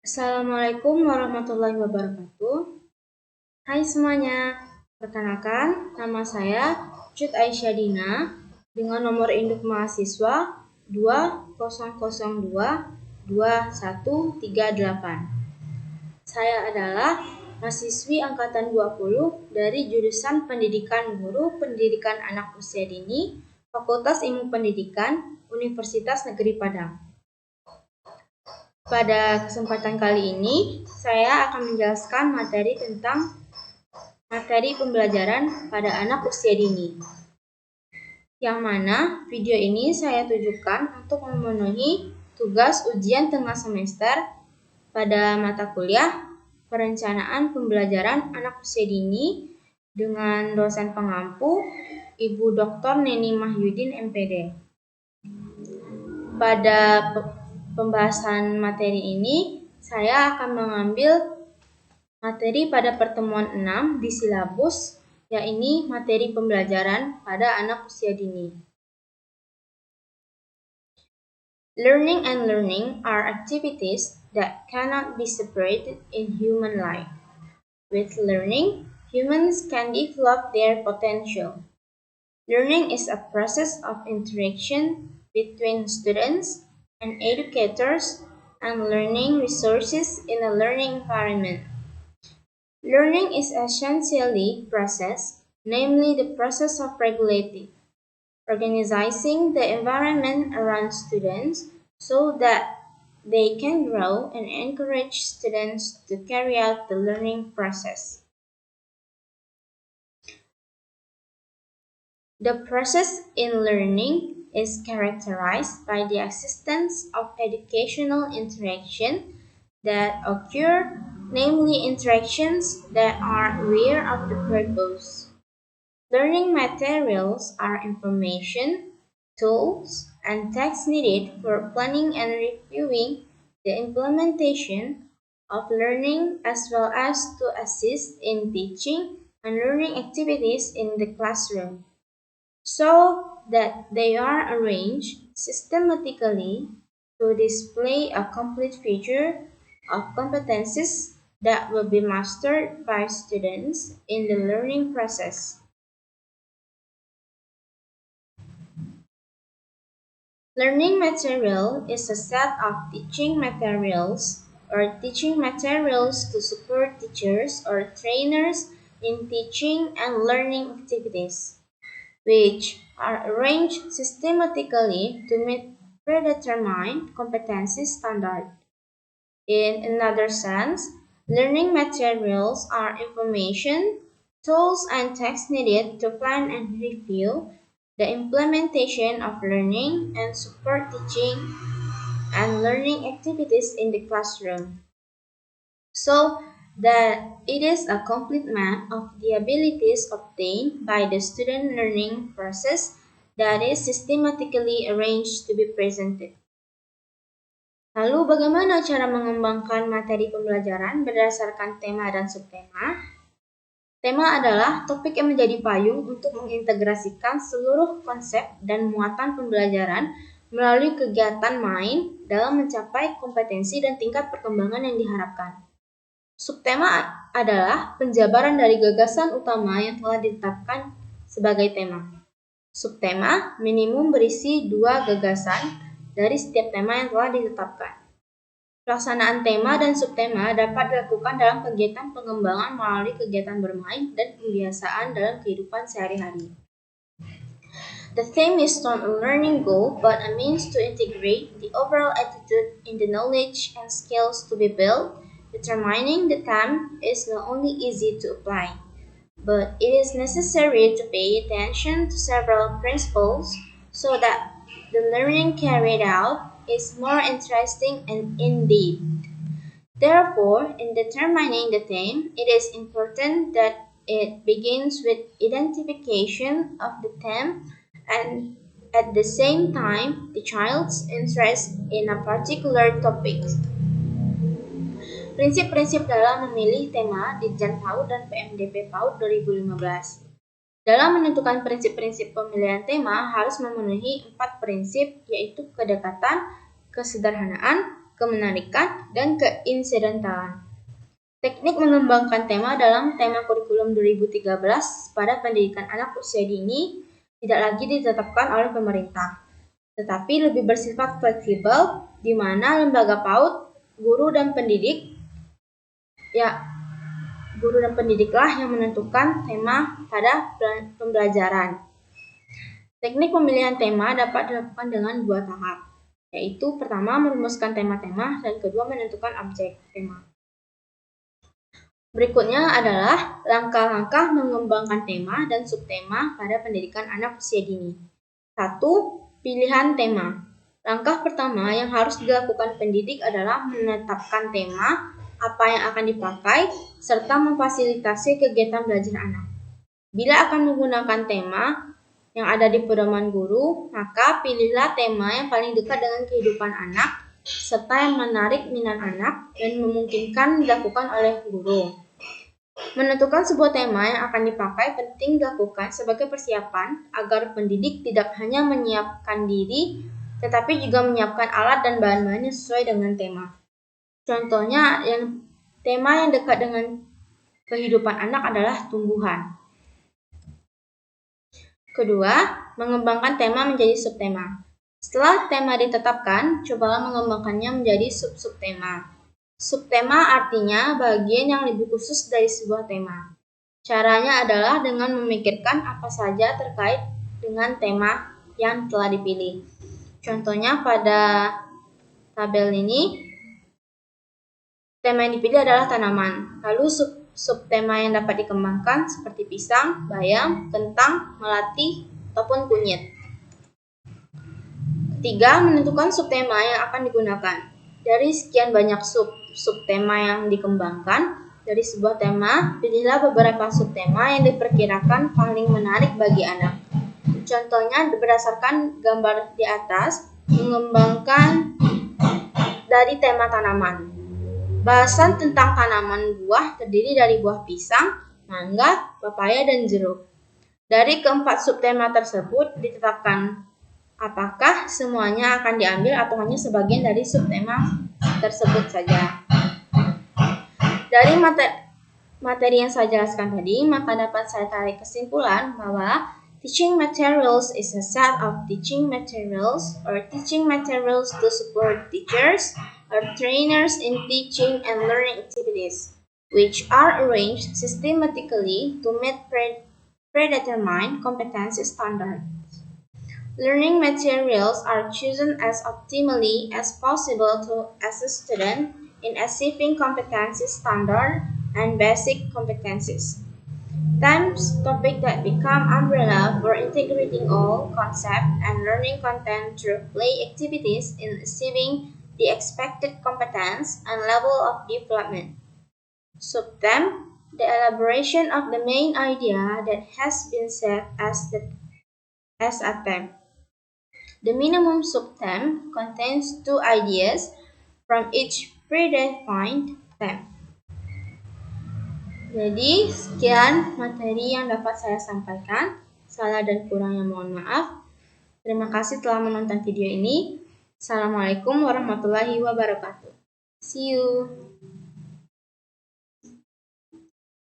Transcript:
Assalamualaikum warahmatullahi wabarakatuh. Hai semuanya, perkenalkan nama saya Cut Aisyah Dina dengan nomor induk mahasiswa 20022138. Saya adalah mahasiswi angkatan 20 dari jurusan Pendidikan Guru Pendidikan Anak Usia Dini, Fakultas Ilmu Pendidikan, Universitas Negeri Padang. Pada kesempatan kali ini, saya akan menjelaskan materi pembelajaran pada anak usia dini. Yang mana video ini saya tujukan untuk memenuhi tugas ujian tengah semester pada mata kuliah Perencanaan Pembelajaran Anak Usia Dini dengan dosen pengampu Ibu Dr. Neni Mahyudin MPD. Pada pembahasan materi ini, saya akan mengambil materi pada pertemuan 6 di silabus, yaitu materi pembelajaran pada anak usia dini. Learning and learning are activities that cannot be separated in human life. With learning, humans can develop their potential. Learning is a process of interaction between students and educators and learning resources in a learning environment. Learning is essentially process, namely the process of regulating, organizing the environment around students so that they can grow and encourage students to carry out the learning process. The process in learning is characterized by the existence of educational interaction that occur, namely interactions that are aware of the purpose. Learning materials are information, tools, and texts needed for planning and reviewing the implementation of learning as well as to assist in teaching and learning activities in the classroom, so that they are arranged systematically to display a complete picture of competencies that will be mastered by students in the learning process. Learning material is a set of teaching materials or teaching materials to support teachers or trainers in teaching and learning activities, which are arranged systematically to meet predetermined competency standards. In another sense, learning materials are information, tools, and texts needed to plan and review the implementation of learning and support teaching and learning activities in the classroom, so that it is a complete map of the abilities obtained by the student learning process that is systematically arranged to be presented. Lalu bagaimana cara mengembangkan materi pembelajaran berdasarkan tema dan subtema? Tema adalah topik yang menjadi payung untuk mengintegrasikan seluruh konsep dan muatan pembelajaran melalui kegiatan main dalam mencapai kompetensi dan tingkat perkembangan yang diharapkan. Subtema adalah penjabaran dari gagasan utama yang telah ditetapkan sebagai tema. Subtema minimum berisi 2 gagasan dari setiap tema yang telah ditetapkan. Pelaksanaan tema dan subtema dapat dilakukan dalam kegiatan pengembangan melalui kegiatan bermain dan pembiasaan dalam kehidupan sehari-hari. The theme is not a learning goal, but a means to integrate the overall attitude in the knowledge and skills to be built. Determining the theme is not only easy to apply, but it is necessary to pay attention to several principles so that the learning carried out is more interesting and in-depth. Therefore, in determining the theme, it is important that it begins with identification of the theme and at the same time the child's interest in a particular topic. Prinsip-prinsip dalam memilih tema Ditjen PAUD dan PMDP PAUD 2015. Dalam menentukan prinsip-prinsip pemilihan tema harus memenuhi 4 prinsip, yaitu kedekatan, kesederhanaan, kemenarikan, dan keinsidentalan. Teknik mengembangkan tema dalam tema kurikulum 2013 pada pendidikan anak usia dini tidak lagi ditetapkan oleh pemerintah, tetapi lebih bersifat fleksibel, di mana lembaga PAUD, guru dan pendidiklah yang menentukan tema pada pembelajaran. Teknik pemilihan tema dapat dilakukan dengan 2 tahap, yaitu pertama merumuskan tema-tema dan kedua menentukan objek tema. Berikutnya adalah langkah-langkah mengembangkan tema dan subtema pada pendidikan anak usia dini. 1. Pilihan tema. Langkah pertama yang harus dilakukan pendidik adalah menetapkan tema, apa yang akan dipakai, serta memfasilitasi kegiatan belajar anak. Bila akan menggunakan tema yang ada di pedoman guru, maka pilihlah tema yang paling dekat dengan kehidupan anak, serta yang menarik minat anak dan memungkinkan dilakukan oleh guru. Menentukan sebuah tema yang akan dipakai penting dilakukan sebagai persiapan agar pendidik tidak hanya menyiapkan diri, tetapi juga menyiapkan alat dan bahan-bahan yang sesuai dengan tema. Contohnya, tema yang dekat dengan kehidupan anak adalah tumbuhan. Kedua, mengembangkan tema menjadi subtema. Setelah tema ditetapkan, cobalah mengembangkannya menjadi sub-subtema. Subtema artinya bagian yang lebih khusus dari sebuah tema. Caranya adalah dengan memikirkan apa saja terkait dengan tema yang telah dipilih. Contohnya pada tabel ini, tema yang dipilih adalah tanaman. Lalu subtema yang dapat dikembangkan seperti pisang, bayam, kentang, melati, ataupun kunyit. Ketiga, menentukan subtema yang akan digunakan. Dari sekian banyak subtema yang dikembangkan dari sebuah tema, pilihlah beberapa subtema yang diperkirakan paling menarik bagi anak. Contohnya berdasarkan gambar di atas, mengembangkan dari tema tanaman. Bahasan tentang tanaman buah terdiri dari buah pisang, mangga, pepaya, dan jeruk. Dari keempat subtema tersebut ditetapkan apakah semuanya akan diambil atau hanya sebagian dari subtema tersebut saja. Dari materi yang saya jelaskan tadi, maka dapat saya tarik kesimpulan bahwa teaching materials is a set of teaching materials or teaching materials to support teachers or trainers in teaching and learning activities, which are arranged systematically to meet predetermined competency standards. Learning materials are chosen as optimally as possible to assist students in achieving competency standard and basic competencies. Topics that become umbrella for integrating all concept and learning content through play activities in achieving the expected competence and level of development. Subtem, the elaboration of the main idea that has been set as a theme. The minimum subtheme contains 2 ideas from each predefined theme. Jadi, sekian materi yang dapat saya sampaikan. Salah dan kurangnya mohon maaf. Terima kasih telah menonton video ini. Assalamualaikum warahmatullahi wabarakatuh. See you.